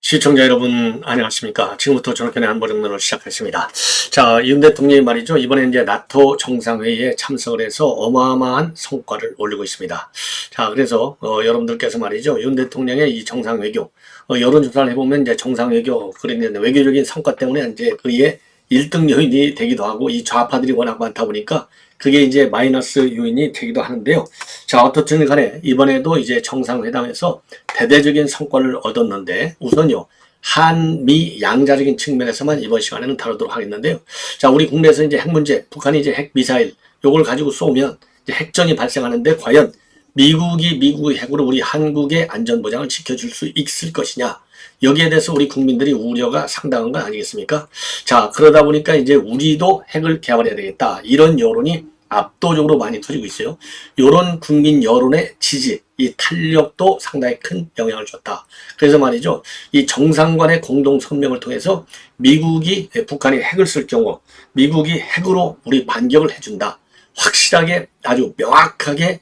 시청자 여러분 안녕하십니까. 지금부터 전학견의 안보정론을 시작했습니다. 자, 윤 대통령이 말이죠. 이번에 이제 나토 정상회의에 참석을 해서 어마어마한 성과를 올리고 있습니다. 자, 그래서 여러분들께서 말이죠. 윤 대통령의 이 정상외교 여론조사를 해보면 이제 정상외교 그런 외교적인 성과 때문에 이제 그의 1등 요인이 되기도 하고 이 좌파들이 워낙 많다 보니까 그게 이제 마이너스 요인이 되기도 하는데요. 자, 어떻든 간에 이번에도 이제 정상회담에서 대대적인 성과를 얻었는데 우선요. 한미 양자적인 측면에서만 이번 시간에는 다루도록 하겠는데요. 자, 우리 국내에서 이제 핵 문제, 북한이 이제 핵 미사일 요걸 가지고 쏘면 이제 핵전이 발생하는데 과연 미국의 핵으로 우리 한국의 안전보장을 지켜줄 수 있을 것이냐. 여기에 대해서 우리 국민들이 우려가 상당한 거 아니겠습니까? 자, 그러다 보니까 이제 우리도 핵을 개발해야 되겠다. 이런 여론이 압도적으로 많이 터지고 있어요. 이런 국민 여론의 지지, 이 탄력도 상당히 큰 영향을 줬다. 그래서 말이죠. 이 정상간의 공동 성명을 통해서 미국이 북한이 핵을 쓸 경우 미국이 핵으로 우리 반격을 해준다. 확실하게 아주 명확하게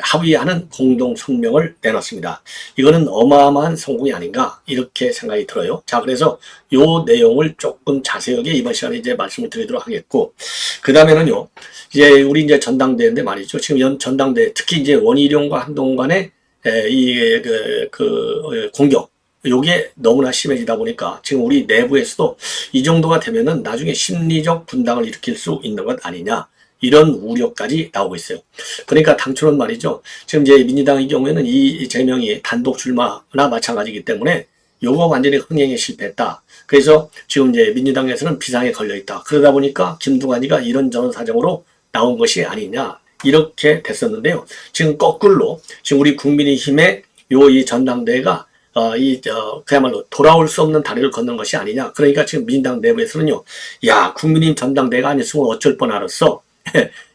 합의하는 공동 성명을 내놨습니다. 이거는 어마어마한 성공이 아닌가 이렇게 생각이 들어요. 자, 그래서 요 내용을 조금 자세하게 이번 시간에 이제 말씀을 드리도록 하겠고, 그 다음에는요, 이제 우리 이제 전당대회인데 말이죠. 지금 전당대회 특히 이제 원희룡과 한동훈 간의 공격. 요게 너무나 심해지다 보니까 지금 우리 내부에서도 이 정도가 되면은 나중에 심리적 분당을 일으킬 수 있는 것 아니냐. 이런 우려까지 나오고 있어요. 그러니까 당초는 말이죠. 지금 이제 민주당의 경우에는 이 제명이 단독 출마나 마찬가지이기 때문에 요거 완전히 흥행에 실패했다. 그래서 지금 이제 민주당에서는 비상에 걸려 있다. 그러다 보니까 김두관이가 이런저런 사정으로 나온 것이 아니냐. 이렇게 됐었는데요. 지금 거꾸로 지금 우리 국민의힘의 이 전당대회가 그야말로 돌아올 수 없는 다리를 걷는 것이 아니냐. 그러니까 지금 민주당 내부에서는요. 야, 국민의힘 전당대회가 아니었으면 어쩔 뻔 알았어.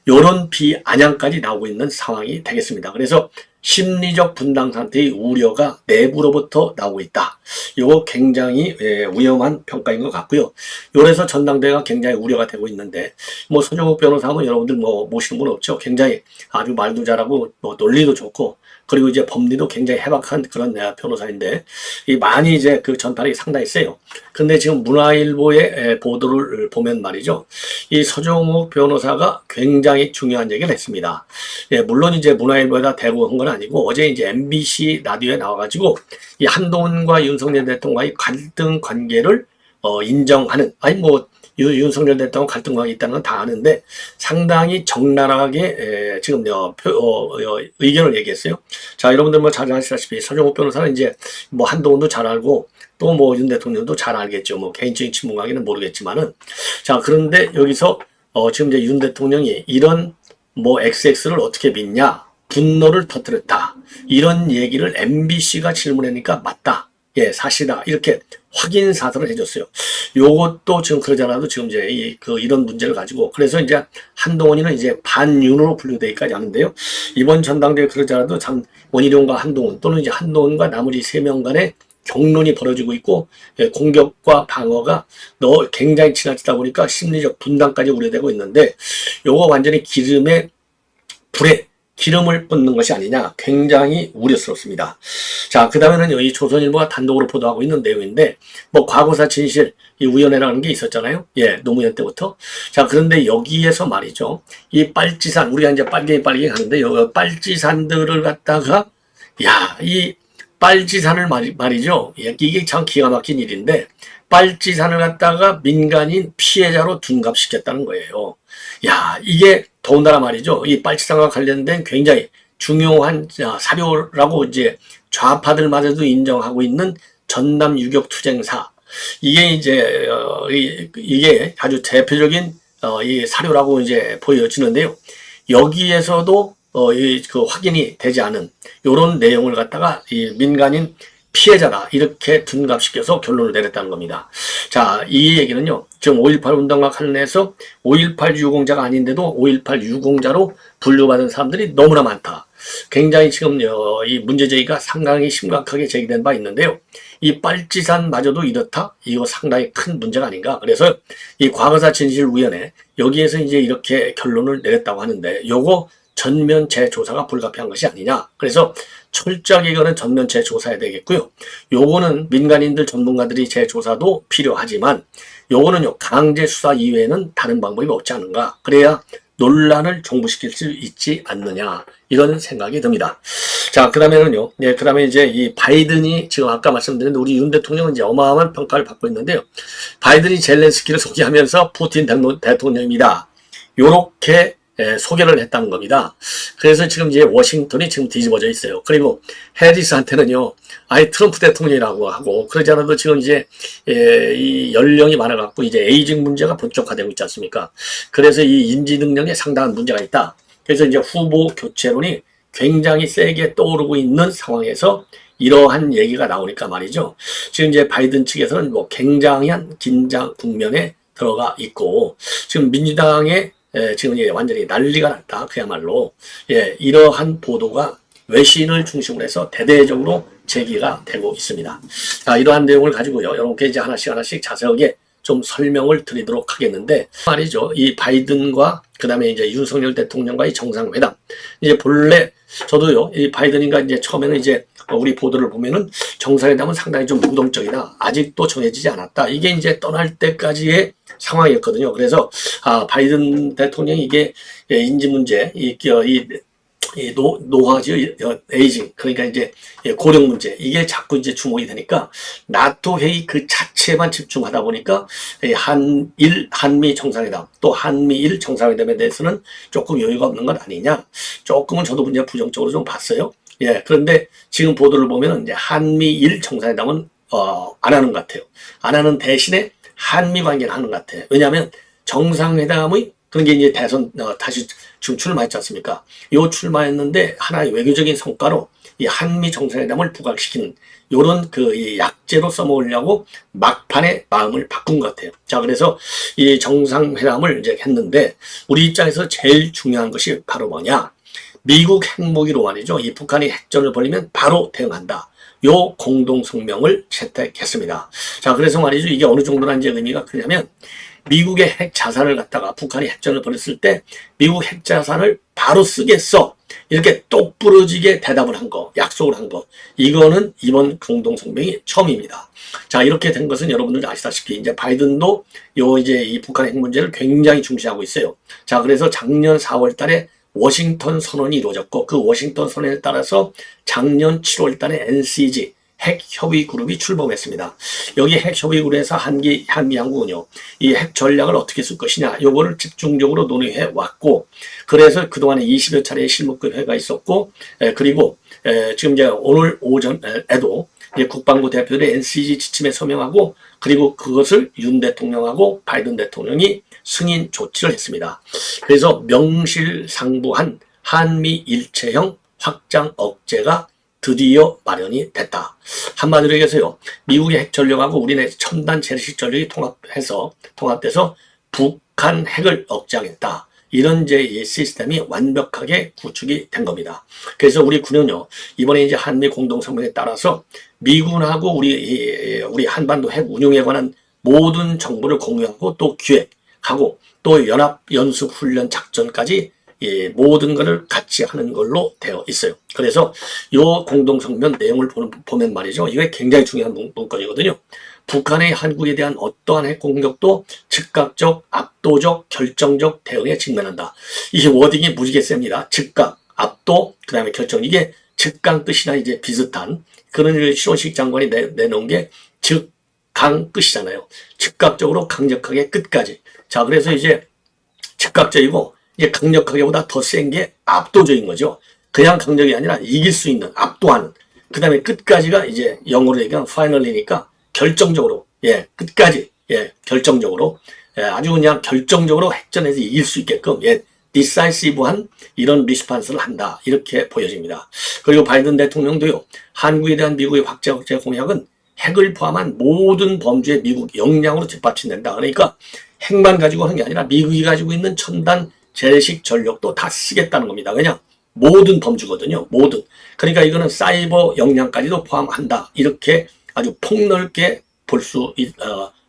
요런 비아냥까지 나오고 있는 상황이 되겠습니다. 그래서 심리적 분당 상태의 우려가 내부로부터 나오고 있다. 이거 굉장히 위험한 평가인 것 같고요. 요래서 전당대회가 굉장히 우려가 되고 있는데 뭐 서정욱 변호사는 여러분들 뭐 모시는 분 없죠. 굉장히 아주 말도 잘하고 뭐 논리도 좋고 그리고 이제 법리도 굉장히 해박한 그런 변호사인데 많이 이제 그 전파력이 상당히 세요. 근데 지금 문화일보의 보도를 보면 말이죠. 이 서정욱 변호사가 굉장히 중요한 얘기를 했습니다. 예, 물론 이제 문화일보에다 대고 한 건 아니고 어제 이제 MBC 라디오에 나와가지고 이 한동훈과 윤석열 대통령과의 갈등 관계를 인정하는 아니 뭐 윤석열 대통령 갈등 관계 있다는 건 다 아는데 상당히 적나라하게 지금 의견을 얘기했어요. 자, 여러분들 뭐 잘 아시다시피 서정욱 변호사는 이제 뭐 한동훈도 잘 알고 또 뭐 윤 대통령도 잘 알겠죠. 뭐 개인적인 친분 관계는 모르겠지만은 자, 그런데 여기서 지금 이제 윤 대통령이 이런 뭐 XX를 어떻게 믿냐 분노를 터뜨렸다 이런 얘기를 MBC가 질문하니까 맞다. 예, 사실이다. 이렇게 확인 사설을 해줬어요. 요것도 지금 그러지 않아도 지금 이제 이런 문제를 가지고 그래서 이제 한동훈이는 이제 반윤으로 분류되기까지 하는데요. 이번 전당대회 그러지 않아도 참 원희룡과 한동훈 또는 이제 한동훈과 나머지 3명 간의 경론이 벌어지고 있고 공격과 방어가 굉장히 지나치다 보니까 심리적 분당까지 우려되고 있는데 요거 완전히 불에 기름을 붓는 것이 아니냐 굉장히 우려스럽습니다. 자, 그 다음에는 이 조선일보가 단독으로 보도하고 있는 내용인데 뭐 과거사 진실 이 위원회라는 게 있었잖아요. 예, 노무현 때부터. 자, 그런데 여기에서 말이죠. 이 빨치산 우리가 이제 빨갱이 하는데 요 빨치산들을 갖다가 이 빨치산을 말이죠. 이게 참 기가 막힌 일인데 빨치산을 갖다가 민간인 피해자로 둔갑시켰다는 거예요. 야, 이게 더군다나 말이죠. 이 빨치산과 관련된 굉장히 중요한 사료라고 이제 좌파들마저도 인정하고 있는 전남 유격 투쟁사. 이게 이제 이게 아주 대표적인 이 사료라고 이제 보여지는데요. 여기에서도 확인이 되지 않은 이런 내용을 갖다가 이 민간인 피해자다 이렇게 둔갑시켜서 결론을 내렸다는 겁니다. 자, 이 얘기는요. 지금 5.18 운동과 관련해서 5.18 유공자가 아닌데도 5.18 유공자로 분류받은 사람들이 너무나 많다. 굉장히 지금 이 문제제기가 상당히 심각하게 제기된 바 있는데요. 이 빨치산마저도 이렇다? 이거 상당히 큰 문제가 아닌가? 그래서 이 과거사 진실위원회 여기에서 이제 이렇게 결론을 내렸다고 하는데 요거 전면 재조사가 불가피한 것이 아니냐. 그래서 철저하게 이거는 전면 재조사해야 되겠고요. 요거는 민간인들 전문가들이 재조사도 필요하지만 요거는요 강제 수사 이외에는 다른 방법이 없지 않은가. 그래야 논란을 종부시킬 수 있지 않느냐. 이런 생각이 듭니다. 자, 그 다음에는요. 네, 그 다음에 이제 이 바이든이 지금 아까 말씀드린 우리 윤 대통령은 이제 어마어마한 평가를 받고 있는데요. 바이든이 젤렌스키를 소개하면서 푸틴 대통령입니다. 요렇게 소개를 했다는 겁니다. 그래서 지금 이제 워싱턴이 지금 뒤집어져 있어요. 그리고 해리스한테는요, 아예 트럼프 대통령이라고 하고, 그러지 않아도 지금 이제, 이 연령이 많아갖고 이제 에이징 문제가 본격화되고 있지 않습니까? 그래서 이 인지 능력에 상당한 문제가 있다. 그래서 이제 후보 교체론이 굉장히 세게 떠오르고 있는 상황에서 이러한 얘기가 나오니까 말이죠. 지금 이제 바이든 측에서는 뭐 굉장한 긴장 국면에 들어가 있고, 지금 민주당의 지금 완전히 난리가 났다. 그야말로 이러한 보도가 외신을 중심으로 해서 대대적으로 제기가 되고 있습니다. 자, 이러한 내용을 가지고요. 여러분께 이제 하나씩 자세하게 좀 설명을 드리도록 하겠는데 말이죠. 이 바이든과 그 다음에 이제 윤석열 대통령과의 정상회담. 이제 본래 저도요. 이 바이든인가 이제 처음에는 이제 우리 보도를 보면은 정상회담은 상당히 좀 무동적이다. 아직도 정해지지 않았다. 이게 이제 떠날 때까지의 상황이었거든요. 그래서 바이든 대통령이 이게 인지 문제, 노화죠, 에이징, 그러니까 이제 고령 문제, 이게 자꾸 이제 주목이 되니까 나토 회의 그 자체만 집중하다 보니까 한미 정상회담, 또 한미일 정상회담에 대해서는 조금 여유가 없는 것 아니냐, 조금은 저도 이제 부정적으로 좀 봤어요. 그런데 지금 보도를 보면은 이제 한미일 정상회담은 안 하는 것 같아요. 안 하는 대신에 한미 관계를 하는 것 같아요. 왜냐하면 정상회담의 그런 게 이제 대선 다시 지금 출마했지 않습니까? 요 출마했는데 하나의 외교적인 성과로 이 한미 정상회담을 부각시키는 요런 이 약재로 써먹으려고 막판에 마음을 바꾼 것 같아요. 자, 그래서 이 정상회담을 이제 했는데 우리 입장에서 제일 중요한 것이 바로 뭐냐? 미국 핵무기로 말이죠. 이 북한이 핵전을 벌이면 바로 대응한다. 요 공동성명을 채택했습니다. 자, 그래서 말이죠. 이게 어느 정도나 이제 의미가 크냐면 미국의 핵 자산을 갖다가 북한이 핵전을 벌였을 때 미국 핵 자산을 바로 쓰겠어. 이렇게 똑부러지게 대답을 한 거, 약속을 한 거. 이거는 이번 공동성명이 처음입니다. 자, 이렇게 된 것은 여러분들 아시다시피 이제 바이든도 이제 이 북한 핵 문제를 굉장히 중시하고 있어요. 자, 그래서 작년 4월 달에 워싱턴 선언이 이루어졌고 그 워싱턴 선언에 따라서 작년 7월 달에 NCG 핵협의그룹이 출범했습니다. 여기 핵협의그룹에서 한미양국은요, 이 핵 전략을 어떻게 쓸 것이냐, 요거를 집중적으로 논의해 왔고, 그래서 그동안에 20여 차례의 실무급 회의가 있었고, 그리고 지금 이제 오늘 오전에도 국방부 대표들의 NCG 지침에 서명하고, 그리고 그것을 윤 대통령하고 바이든 대통령이 승인 조치를 했습니다. 그래서 명실상부한 한미 일체형 확장 억제가 드디어 마련이 됐다. 한마디로 얘기해서요. 미국의 핵 전력하고 우리네 첨단 재래식 전력이 통합돼서 북한 핵을 억제하겠다. 이런 이제 이 시스템이 완벽하게 구축이 된 겁니다. 그래서 우리 군은요, 이번에 이제 한미 공동성명에 따라서 미군하고 우리 한반도 핵 운용에 관한 모든 정보를 공유하고 또 기획하고 또 연합 연습 훈련 작전까지 모든 것을 같이 하는 걸로 되어 있어요. 그래서 이 공동성명 내용을 보면 말이죠. 이게 굉장히 중요한 문건이거든요. 북한의 한국에 대한 어떠한 핵 공격도 즉각적, 압도적, 결정적 대응에 직면한다. 이 워딩이 무지개 셉니다. 즉각, 압도, 그 다음에 결정. 이게 즉강 끝이나 이제 비슷한 그런 신원식 장관이 내놓은 게 즉강 끝이잖아요. 즉각적으로 강력하게 끝까지. 자, 그래서 이제 즉각적이고 이제 강력하게보다 더 센 게 압도적인 거죠. 그냥 강력이 아니라 이길 수 있는, 압도하는. 그 다음에 끝까지가 이제 영어로 얘기하면 finally니까 결정적으로, 끝까지, 결정적으로, 아주 그냥 결정적으로 핵전에서 이길 수 있게끔, decisive한 이런 리스판스를 한다. 이렇게 보여집니다. 그리고 바이든 대통령도요, 한국에 대한 미국의 확장 억제 공약은 핵을 포함한 모든 범주의 미국 역량으로 뒷받침된다. 그러니까 핵만 가지고 하는 게 아니라 미국이 가지고 있는 첨단 재래식 전력도 다 쓰겠다는 겁니다. 그냥 모든 범주거든요. 모든. 그러니까 이거는 사이버 역량까지도 포함한다. 이렇게 아주 폭넓게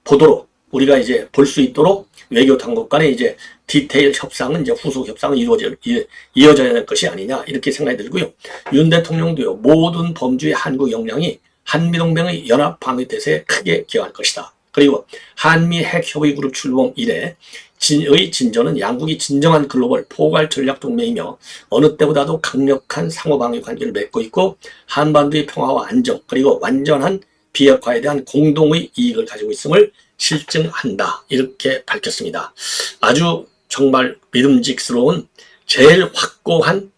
보도록 우리가 이제 볼 수 있도록 외교 당국 간의 이제 디테일 협상은 이제 후속 협상은 이어져야 할 것이 아니냐 이렇게 생각이 들고요. 윤 대통령도요 모든 범주의 한국 역량이 한미동맹의 연합 방위 태세에 크게 기여할 것이다. 그리고 한미 핵협의그룹 출범 이래 의 진전은 양국이 진정한 글로벌 포괄 전략 동맹이며 어느 때보다도 강력한 상호방위 관계를 맺고 있고 한반도의 평화와 안정 그리고 완전한 비핵화에 대한 공동의 이익을 가지고 있음을 실증한다. 이렇게 밝혔습니다. 아주 정말 믿음직스러운 제일 확고한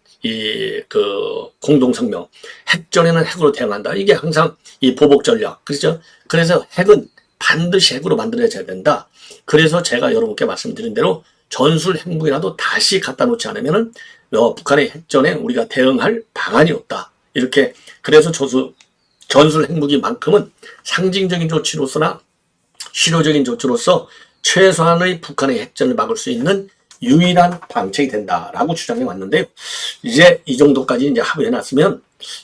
공동성명. 핵전에는 핵으로 대응한다. 이게 항상 이 보복 전략. 그렇죠? 그래서 핵은 반드시 핵으로 만들어져야 된다. 그래서 제가 여러분께 말씀드린 대로 전술 핵무기라도 다시 갖다 놓지 않으면은 북한의 핵전에 우리가 대응할 방안이 없다. 이렇게 그래서 전술 핵무기만큼은 상징적인 조치로서나 실효적인 조치로서 최소한의 북한의 핵전을 막을 수 있는 유일한 방책이 된다라고 주장해 왔는데요. 이제 이 정도까지 이제 합의해 놨으면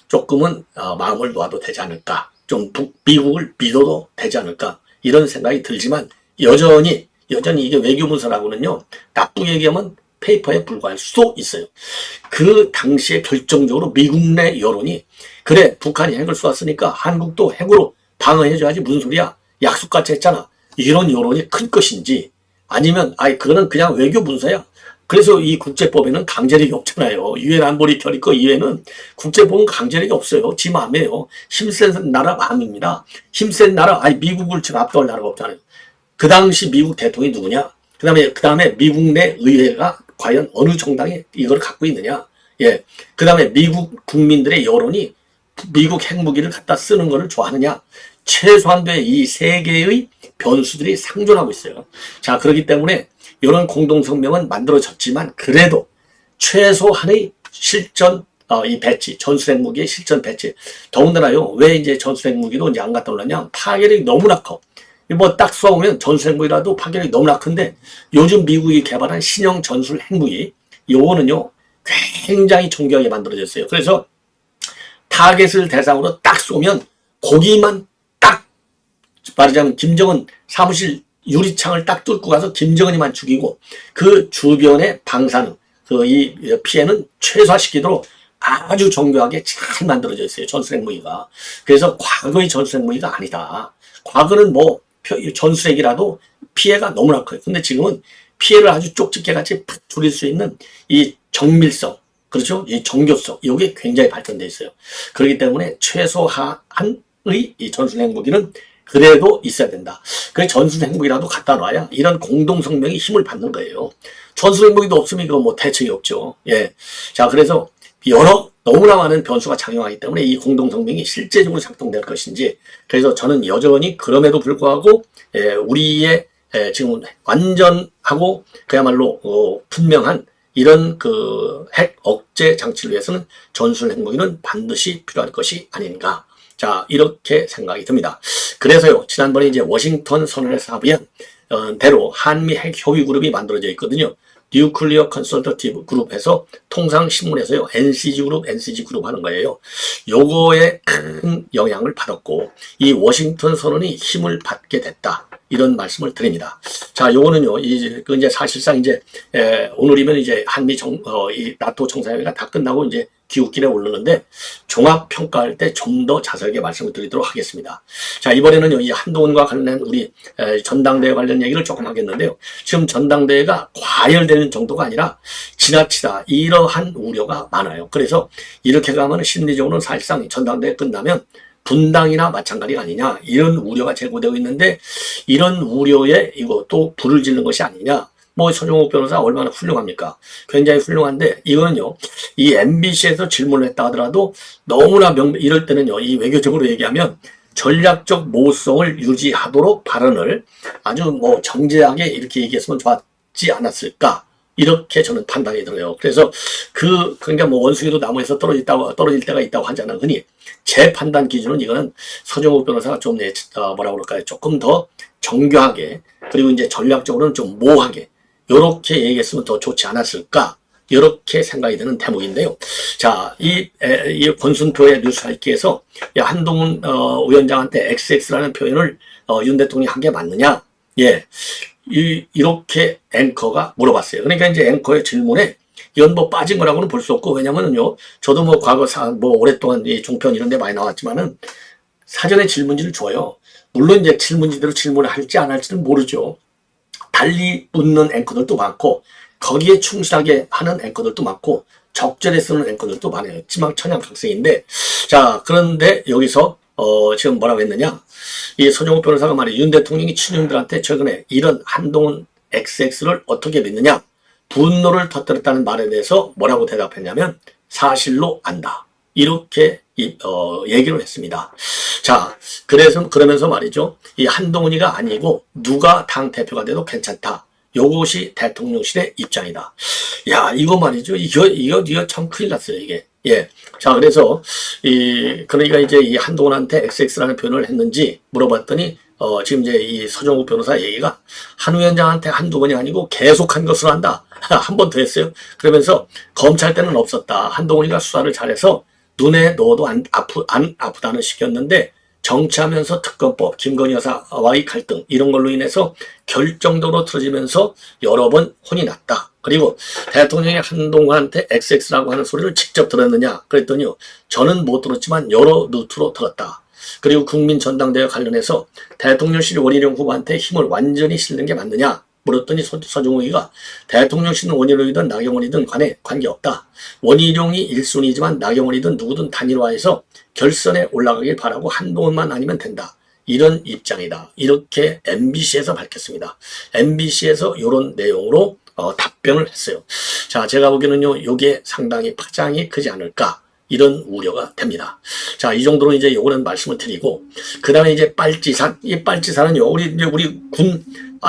조금은 마음을 놓아도 되지 않을까. 좀 미국을 믿어도 되지 않을까. 이런 생각이 들지만 여전히 이게 외교문서라고는요. 나쁘게 얘기하면 페이퍼에 불과할 수도 있어요. 그 당시에 결정적으로 미국 내 여론이 그래 북한이 핵을 쏘았으니까 한국도 핵으로 방어해줘야지 무슨 소리야. 약속같이 했잖아. 이런 여론이 클 것인지 아니면 그거는 그냥 외교 문서야. 그래서 이 국제법에는 강제력이 없잖아요. 유엔 안보리 결의권 이외에는 국제법은 강제력이 없어요. 지 마음이에요. 힘센 나라 마음입니다. 힘센 나라 미국을 지금 압도할 나라가 없잖아요. 그 당시 미국 대통령이 누구냐? 그 다음에 미국 내 의회가 과연 어느 정당이 이걸 갖고 있느냐? 예. 그 다음에 미국 국민들의 여론이 미국 핵무기를 갖다 쓰는 것을 좋아하느냐? 최소한도의 이 세 개의 변수들이 상존하고 있어요. 자, 그렇기 때문에 이런 공동성명은 만들어졌지만 그래도 최소한의 실전 이 배치, 전술핵무기의 실전 배치. 더군다나요, 왜 이제 전술핵무기도 이제 안 갖다 놓냐? 파괴력이 너무나 커. 뭐 딱 쏘면 전술핵무기라도 파괴력이 너무나 큰데 요즘 미국이 개발한 신형 전술핵무기 요거는요 굉장히 정교하게 만들어졌어요. 그래서 타겟을 대상으로 딱 쏘면 거기만 딱 말하자면 김정은 사무실 유리창을 딱 뚫고 가서 김정은이만 죽이고 그 주변의 방사능 이 피해는 최소화시키도록 아주 정교하게 잘 만들어져 있어요. 전술핵무기가. 그래서 과거의 전술핵무기가 아니다. 과거는 뭐 전술핵이라도 피해가 너무나 커요. 근데 지금은 피해를 아주 쪽집게 같이 팍 줄일 수 있는 이 정밀성, 그렇죠? 이 정교성, 이게 굉장히 발전되어 있어요. 그렇기 때문에 최소한의 이 전술핵무기는 그래도 있어야 된다. 그래서 전술핵무기라도 갖다 놔야 이런 공동성명이 힘을 받는 거예요. 전술핵무기도 없으면 이거 뭐 대책이 없죠. 예. 자, 그래서 너무나 많은 변수가 작용하기 때문에 이 공동성명이 실제적으로 작동될 것인지 그래서 저는 여전히 그럼에도 불구하고 우리의 지금 완전하고 그야말로 분명한 이런 핵 억제 장치를 위해서는 전술 핵무기는 반드시 필요할 것이 아닌가. 자, 이렇게 생각이 듭니다. 그래서요, 지난번에 이제 워싱턴 선언에서 합의한 대로 한미 핵 협의 그룹이 만들어져 있거든요. 뉴클리어 컨설터티브 그룹에서 통상신문에서요 NCG 그룹 하는 거예요. 요거에 큰 영향을 받았고 이 워싱턴 선언이 힘을 받게 됐다. 이런 말씀을 드립니다. 자, 요거는요, 이제 사실상 이제, 오늘이면 이제 이 나토 정상회의가 다 끝나고 이제 기웃길에 오르는데, 종합평가할 때 좀 더 자세하게 말씀을 드리도록 하겠습니다. 자, 이번에는요, 이 한동훈과 관련된 우리, 전당대회 관련 얘기를 조금 하겠는데요. 지금 전당대회가 과열되는 정도가 아니라 지나치다. 이러한 우려가 많아요. 그래서 이렇게 가면 심리적으로는 사실상 전당대회 끝나면 분당이나 마찬가지가 아니냐 이런 우려가 제기되고 있는데 이런 우려에 이거 또 불을 지르는 것이 아니냐. 뭐 서정욱 변호사 얼마나 훌륭합니까? 굉장히 훌륭한데 이거는요. 이 MBC에서 질문을 했다 하더라도 너무나 이럴 때는요. 이 외교적으로 얘기하면 전략적 모성을 유지하도록 발언을 아주 뭐 정제하게 이렇게 얘기했으면 좋았지 않았을까? 이렇게 저는 판단이 들어요. 그래서 그러니까 뭐 원숭이도 나무에서 떨어질 때가 있다고 하잖아요. 흔히 제 판단 기준은 이거는 서정욱 변호사가 좀 뭐라고 그럴까요? 조금 더 정교하게 그리고 이제 전략적으로는 좀 모호하게 요렇게 얘기했으면 더 좋지 않았을까? 이렇게 생각이 드는 대목인데요. 자, 이 권순표의 뉴스하이키에서 한동훈 위원장한테 XX라는 표현을 윤 대통령이 한 게 맞느냐? 예, 이렇게 앵커가 물어봤어요. 그러니까 이제 앵커의 질문에 이건 뭐 빠진 거라고는 볼 수 없고, 왜냐면은요, 저도 뭐 과거 뭐 오랫동안 이 종편 이런 데 많이 나왔지만은 사전에 질문지를 줘요. 물론 이제 질문지대로 질문을 할지 안 할지는 모르죠. 달리 묻는 앵커들도 많고, 거기에 충실하게 하는 앵커들도 많고, 적절히 쓰는 앵커들도 많아요. 지망천양학생인데, 자, 그런데 여기서 지금 뭐라고 했느냐? 이 서정욱 변호사가 말해 윤 대통령이 친윤들한테 최근에 이런 한동훈 XX를 어떻게 믿느냐? 분노를 터뜨렸다는 말에 대해서 뭐라고 대답했냐면 사실로 안다. 이렇게 얘기를 했습니다. 자, 그러면서 말이죠. 이 한동훈이가 아니고 누가 당대표가 돼도 괜찮다. 요것이 대통령실의 입장이다. 야, 이거 말이죠. 이거 참 큰일 났어요, 이게. 예. 자, 그래서, 그러니까 이제 이 한동훈한테 XX라는 표현을 했는지 물어봤더니, 지금 이제 이 서정욱 변호사 얘기가 한 위원장한테 한두 번이 아니고 계속 한 것으로 한다. 한 번 더 했어요. 그러면서 검찰 때는 없었다. 한동훈이가 수사를 잘해서 눈에 넣어도 안 아프다는 식이었는데 정치하면서 특검법, 김건희 여사와의 갈등 이런 걸로 인해서 결정적으로 틀어지면서 여러 번 혼이 났다. 그리고 대통령이 한동훈한테 XX라고 하는 소리를 직접 들었느냐 그랬더니요. 저는 못 들었지만 여러 루트로 들었다. 그리고 국민전당대회 관련해서 대통령실 원희룡 후보한테 힘을 완전히 실는 게 맞느냐 물었더니 서정욱이가 대통령실은 원희룡이든 나경원이든 간에 관계없다. 원희룡이 1순위지만 나경원이든 누구든 단일화해서 결선에 올라가길 바라고 한동훈만 아니면 된다. 이런 입장이다. 이렇게 MBC에서 밝혔습니다. MBC에서 이런 내용으로 답변을 했어요. 자, 제가 보기에는요, 요게 상당히 파장이 크지 않을까. 이런 우려가 됩니다. 자, 이 정도로 이제 요거는 말씀을 드리고, 그 다음에 이제 빨치산. 이 빨치산은요, 우리 군,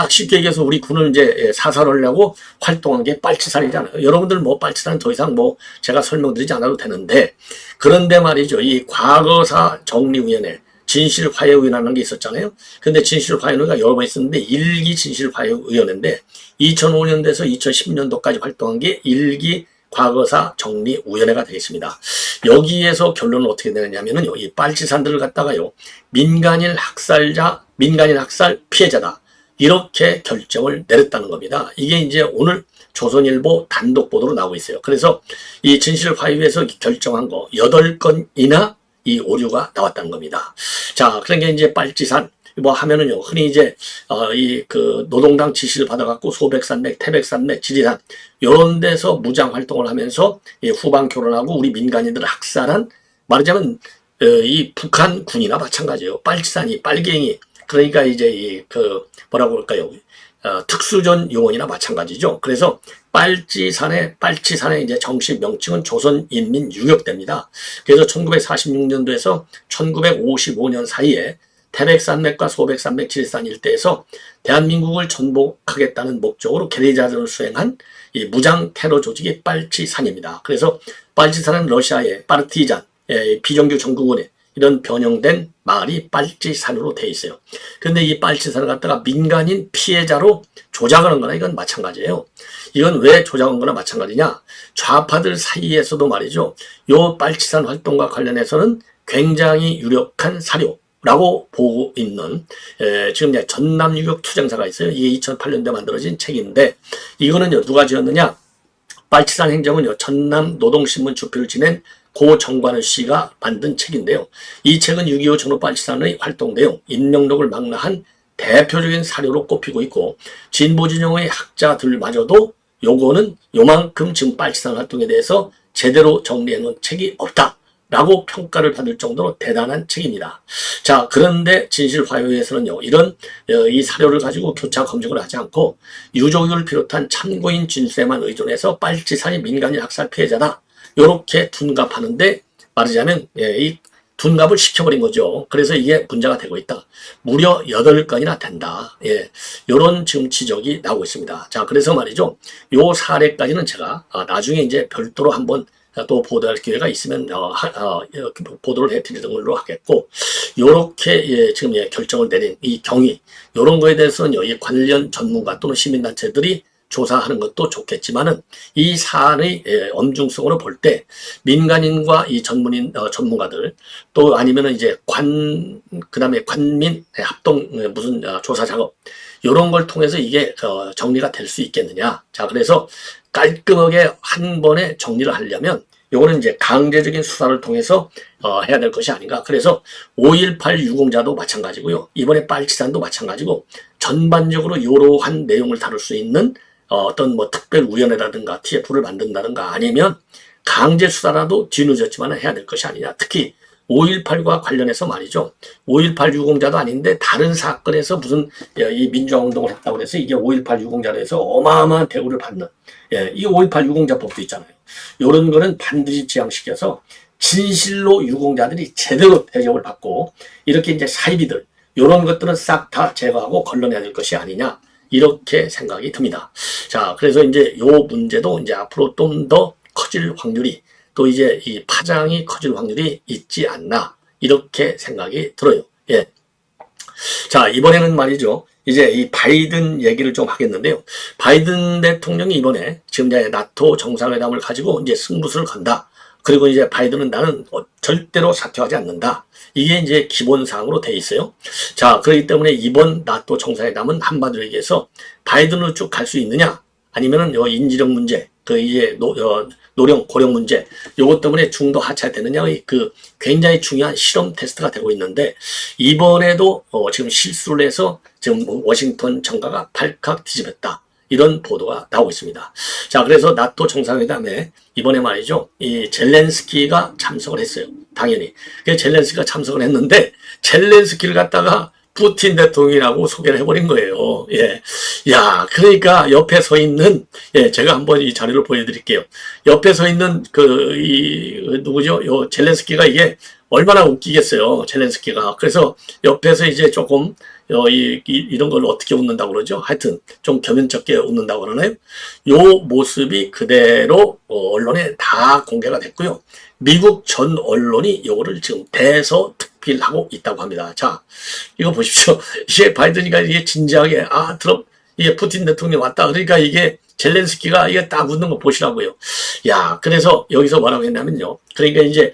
쉽게 얘기해서 우리 군을 이제 사살하려고 활동한 게 빨치산이잖아요. 여러분들 뭐 빨치산 더 이상 뭐 제가 설명드리지 않아도 되는데, 그런데 말이죠. 이 과거사 정리위원회, 진실화해위원회라는 게 있었잖아요. 근데 진실화해위원회가 여러 번 있었는데, 1기 진실화해위원회인데, 2005년도에서 2010년도까지 활동한 게 1기 과거사 정리위원회가 되겠습니다. 여기에서 결론은 어떻게 되느냐면요. 이 빨치산들을 갖다가요. 민간인 학살 피해자다. 이렇게 결정을 내렸다는 겁니다. 이게 이제 오늘 조선일보 단독 보도로 나오고 있어요. 그래서 이 진실화해위에서 결정한 거 8건이나 이 오류가 나왔다는 겁니다. 자, 그러니까 이제 빨치산 뭐 하면은요, 흔히 이제, 노동당 지시를 받아갖고 소백산맥, 태백산맥, 지리산, 요런 데서 무장 활동을 하면서 후방 교란하고 우리 민간인들을 학살한, 말하자면, 이 북한 군이나 마찬가지예요. 빨치산이, 빨갱이, 그러니까 이제 뭐라고 그럴까요? 특수전 요원이나 마찬가지죠. 그래서 빨치산의 이제 정식 명칭은 조선인민유격대입니다. 그래서 1946년도에서 1955년 사이에 태백산맥과 소백산맥, 지리산 일대에서 대한민국을 전복하겠다는 목적으로 게리라전을 수행한 이 무장 테러 조직이 빨치산입니다. 그래서 빨치산은 러시아의 파르티잔, 비정규 정규군의 이런 변형된 마을이 빨치산으로 되어 있어요. 그런데 이 빨치산을 갖다가 민간인 피해자로 조작하는 거나 이건 마찬가지예요. 이건 왜 조작한 거나 마찬가지냐? 좌파들 사이에서도 말이죠. 요 빨치산 활동과 관련해서는 굉장히 유력한 사료라고 보고 있는 지금 이제 전남유격 투쟁사가 있어요. 이게 2008년도에 만들어진 책인데 이거는요 누가 지었느냐? 빨치산 행정은요 전남 노동신문 주필을 지낸 고 정관은 씨가 만든 책인데요. 이 책은 6.25 전후 빨치산의 활동 내용, 인명록을 망라한 대표적인 사료로 꼽히고 있고 진보 진영의 학자들마저도 요거는 요만큼 지금 빨치산 활동에 대해서 제대로 정리해 놓은 책이 없다라고 평가를 받을 정도로 대단한 책입니다. 자, 그런데 진실화해위에서는요 이런 이 사료를 가지고 교차 검증을 하지 않고 유족을 비롯한 참고인 진술에만 의존해서 빨치산이 민간인 학살 피해자다. 요렇게 둔갑하는데 말하자면 이 둔갑을 시켜버린 거죠. 그래서 이게 문제가 되고 있다. 무려 8건이나 된다. 요런 지금 지적이 나오고 있습니다. 자, 그래서 말이죠. 요 사례까지는 제가 나중에 이제 별도로 한번 또 보도할 기회가 있으면 보도를 해드리는 걸로 하겠고 요렇게 지금 결정을 내린 이 경위 요런 거에 대해서는 이 관련 전문가 또는 시민단체들이 조사하는 것도 좋겠지만은 이 사안의 엄중성으로 볼 때 민간인과 이 전문가들 또 아니면은 이제 그다음에 관민 합동 무슨 조사 작업 이런 걸 통해서 이게 정리가 될 수 있겠느냐. 자, 그래서 깔끔하게 한 번에 정리를 하려면 요거는 이제 강제적인 수사를 통해서 해야 될 것이 아닌가. 그래서 5.18 유공자도 마찬가지고요. 이번에 빨치산도 마찬가지고 전반적으로 이러한 내용을 다룰 수 있는 어떤 뭐 특별위원회라든가 TF를 만든다든가 아니면 강제 수사라도 뒤늦었지만 해야 될 것이 아니냐. 특히 5.18과 관련해서 말이죠. 5.18 유공자도 아닌데 다른 사건에서 무슨 이 민주화운동을 했다고 해서 이게 5.18 유공자로 해서 어마어마한 대우를 받는 이 5.18 유공자법도 있잖아요. 이런 거는 반드시 지양시켜서 진실로 유공자들이 제대로 대접을 받고 이렇게 이제 사이비들 이런 것들은 싹 다 제거하고 걸러내야 될 것이 아니냐 이렇게 생각이 듭니다. 자, 그래서 이제 요 문제도 이제 앞으로 좀 더 커질 확률이 또 이제 이 파장이 커질 확률이 있지 않나 이렇게 생각이 들어요. 예. 자, 이번에는 말이죠. 이제 이 바이든 얘기를 좀 하겠는데요. 바이든 대통령이 이번에 지금 이제 나토 정상회담을 가지고 이제 승부수를 건다. 그리고 이제 바이든은 나는 절대로 사퇴하지 않는다. 이게 이제 기본사항으로 돼 있어요. 자, 그렇기 때문에 이번 나토 정상회담은 한마디로 얘기해서 바이든으로 쭉 갈 수 있느냐? 아니면은 인지력 문제, 이제 노령, 고령 문제, 요것 때문에 중도 하차되느냐, 그 굉장히 중요한 실험 테스트가 되고 있는데, 이번에도 지금 실수를 해서 지금 워싱턴 정가가 발칵 뒤집혔다. 이런 보도가 나오고 있습니다. 자, 그래서 나토 정상회담에 이번에 말이죠, 이 젤렌스키가 참석을 했어요. 당연히. 그래서 젤렌스키가 참석을 했는데, 젤렌스키를 갖다가 푸틴 대통령이라고 소개를 해버린 거예요. 예. 야, 그러니까 옆에 서 있는, 제가 한번 이 자료를 보여드릴게요. 옆에 서 있는 누구죠? 요 젤렌스키가 이게 얼마나 웃기겠어요. 젤렌스키가. 그래서 옆에서 이제 조금, 이런 걸 어떻게 웃는다고 그러죠? 하여튼, 좀 겸연쩍게 웃는다고 그러나요? 요 모습이 그대로, 언론에 다 공개가 됐고요. 미국 전 언론이 요거를 지금 대서특필하고 있다고 합니다. 자, 이거 보십시오. 이게 바이든이가 이게 진지하게, 이게 푸틴 대통령 왔다. 그러니까 이게 젤렌스키가 이게 딱 웃는 거 보시라고요. 야, 그래서 여기서 뭐라고 했냐면요. 그러니까 이제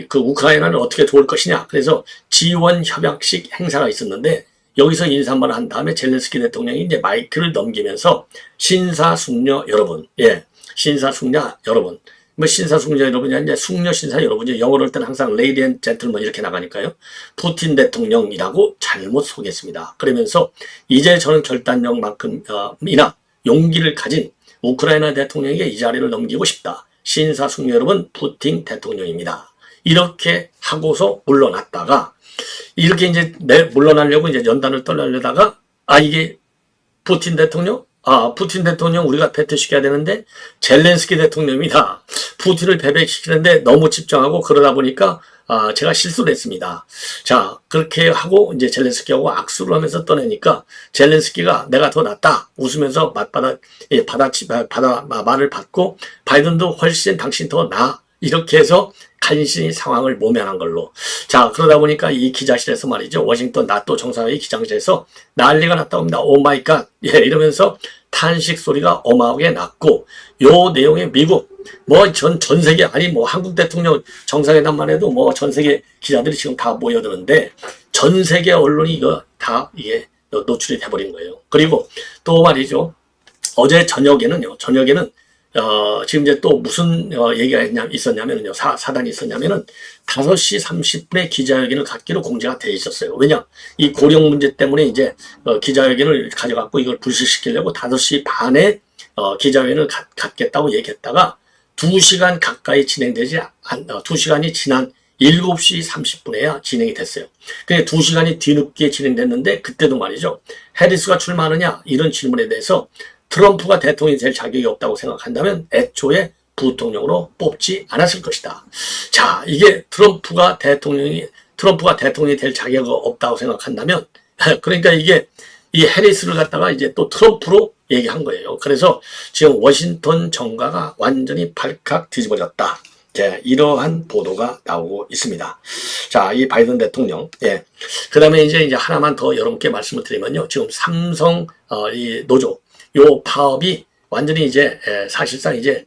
그 우크라이나는 어떻게 도울 것이냐. 그래서 지원 협약식 행사가 있었는데 여기서 인사말을 한 다음에 젤렌스키 대통령이 이제 마이크를 넘기면서 신사숙녀 여러분, 신사숙녀 여러분. 뭐 신사숙녀 여러분이 아니라 숙녀 신사 여러분이 영어로 할 때는 항상 레이디 앤 젠틀먼 이렇게 나가니까요. 푸틴 대통령이라고 잘못 소개했습니다. 그러면서 이제 저는 결단력만큼이나 용기를 가진 우크라이나 대통령에게 이 자리를 넘기고 싶다. 신사숙녀 여러분 푸틴 대통령입니다. 이렇게 하고서 물러났다가 이렇게 이제 물러나려고 이제 연단을 떠나려다가 이게 푸틴 대통령? 푸틴 대통령 우리가 패퇴시켜야 되는데 젤렌스키 대통령입니다. 푸틴을 패배시키는데 너무 집중하고 그러다 보니까 제가 실수를 했습니다. 자, 그렇게 하고 이제 젤렌스키하고 악수를 하면서 떠내니까 젤렌스키가 내가 더 낫다 웃으면서 말을 받고 바이든도 훨씬 당신 더 나아 이렇게 해서 간신히 상황을 모면한 걸로. 자, 그러다 보니까 이 기자실에서 말이죠. 워싱턴 나토 정상회의 기장실에서 난리가 났다고 합니다. 오 마이 갓. 이러면서 탄식 소리가 어마하게 났고, 요 내용에 미국, 전 세계, 한국 대통령 정상회담만 해도 전 세계 기자들이 지금 다 모여드는데, 전 세계 언론이 이거 다 이게 노출이 돼버린 거예요. 그리고 또 말이죠. 어제 저녁에는 지금 이제 또 무슨 얘기가 있었냐면요. 사단이 있었냐면은 5시 30분에 기자회견을 갖기로 공지가 돼 있었어요. 왜냐? 이 고령 문제 때문에 이제 기자회견을 가져갖고 이걸 불식시키려고 5시 반에 기자회견을 갖겠다고 얘기했다가 2시간 가까이 2시간이 지난 7시 30분에야 진행이 됐어요. 그러니까 2시간이 뒤늦게 진행됐는데 그때도 말이죠. 해리스가 출마하느냐 이런 질문에 대해서 트럼프가 대통령이 될 자격이 없다고 생각한다면 애초에 부통령으로 뽑지 않았을 것이다. 자, 이게 트럼프가 대통령이 될 자격이 없다고 생각한다면, 그러니까 이게 이 해리스를 갖다가 이제 또 트럼프로 얘기한 거예요. 그래서 지금 워싱턴 정가가 완전히 발칵 뒤집어졌다. 이러한 보도가 나오고 있습니다. 자, 이 바이든 대통령, 그 다음에 이제 하나만 더 여러분께 말씀을 드리면요. 지금 삼성, 이 노조, 요 파업이 완전히 이제 사실상 이제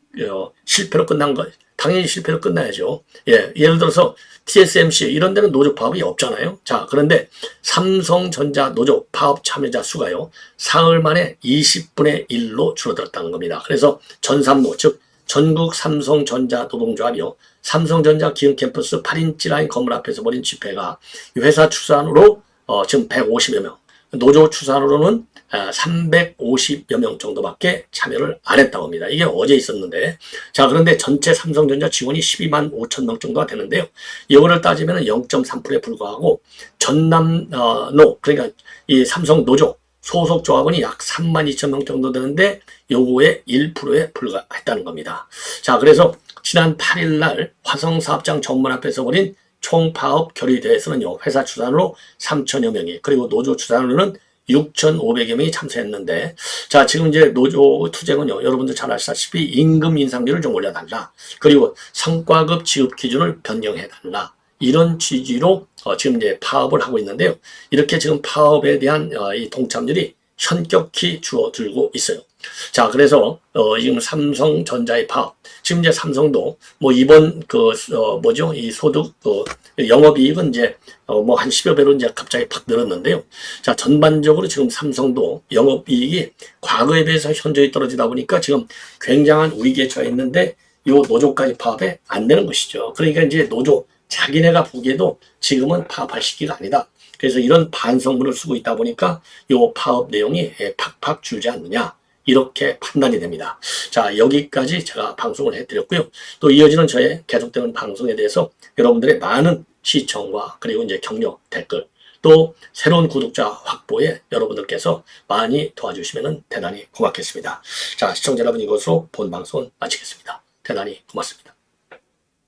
실패로 끝난 거, 당연히 실패로 끝나야죠. 예, 예를 들어서 TSMC 이런 데는 노조 파업이 없잖아요. 자, 그런데 삼성전자 노조 파업 참여자 수가요, 사흘 만에 20분의 1로 줄어들었다는 겁니다. 그래서 전삼노, 즉 전국 삼성전자 노동조합이요, 삼성전자 기흥 캠퍼스 8인치 라인 건물 앞에서 벌인 집회가 회사 추산으로 지금 150여 명, 노조 추산으로는 350여 명 정도밖에 참여를 안 했다고 합니다. 이게 어제 있었는데, 자, 그런데 전체 삼성전자 직원이 12만 5천 명 정도가 되는데요. 이거를 따지면 0.3%에 불과하고, 전남노, 그러니까 이 삼성 노조 소속 조합원이 약 3만 2천 명 정도 되는데, 요거의 1%에 불과했다는 겁니다. 자, 그래서 지난 8일 날 화성사업장 정문 앞에서 벌인 총파업 결의대회에서는요, 회사 추산으로 3천여 명이, 그리고 노조 추산으로는 6,500여 명이 참석했는데, 자, 지금 이제 노조 투쟁은요, 여러분들 잘 아시다시피 임금 인상률을 좀 올려달라, 그리고 성과급 지급 기준을 변경해달라, 이런 취지로 지금 이제 파업을 하고 있는데요. 이렇게 지금 파업에 대한 이 동참률이 현격히 줄어들고 있어요. 자, 그래서 지금 삼성전자의 파업, 지금 이제 삼성도 뭐 이번 뭐죠, 이 소득 영업이익은 이제 뭐 한 10여 배로 이제 갑자기 팍 늘었는데요. 자, 전반적으로 지금 삼성도 영업이익이 과거에 비해서 현저히 떨어지다 보니까 지금 굉장한 위기에 처해 있는데, 요 노조까지 파업에 안 되는 것이죠. 그러니까 이제 노조 자기네가 보기에도 지금은 파업할 시기가 아니다. 그래서 이런 반성문을 쓰고 있다 보니까 요 파업 내용이 팍팍 줄지 않느냐, 이렇게 판단이 됩니다. 자, 여기까지 제가 방송을 해드렸고요. 또 이어지는 저의 계속되는 방송에 대해서 여러분들의 많은 시청과 그리고 이제 격려, 댓글, 또 새로운 구독자 확보에 여러분들께서 많이 도와주시면 대단히 고맙겠습니다. 자, 시청자 여러분, 이것으로 본 방송은 마치겠습니다. 대단히 고맙습니다.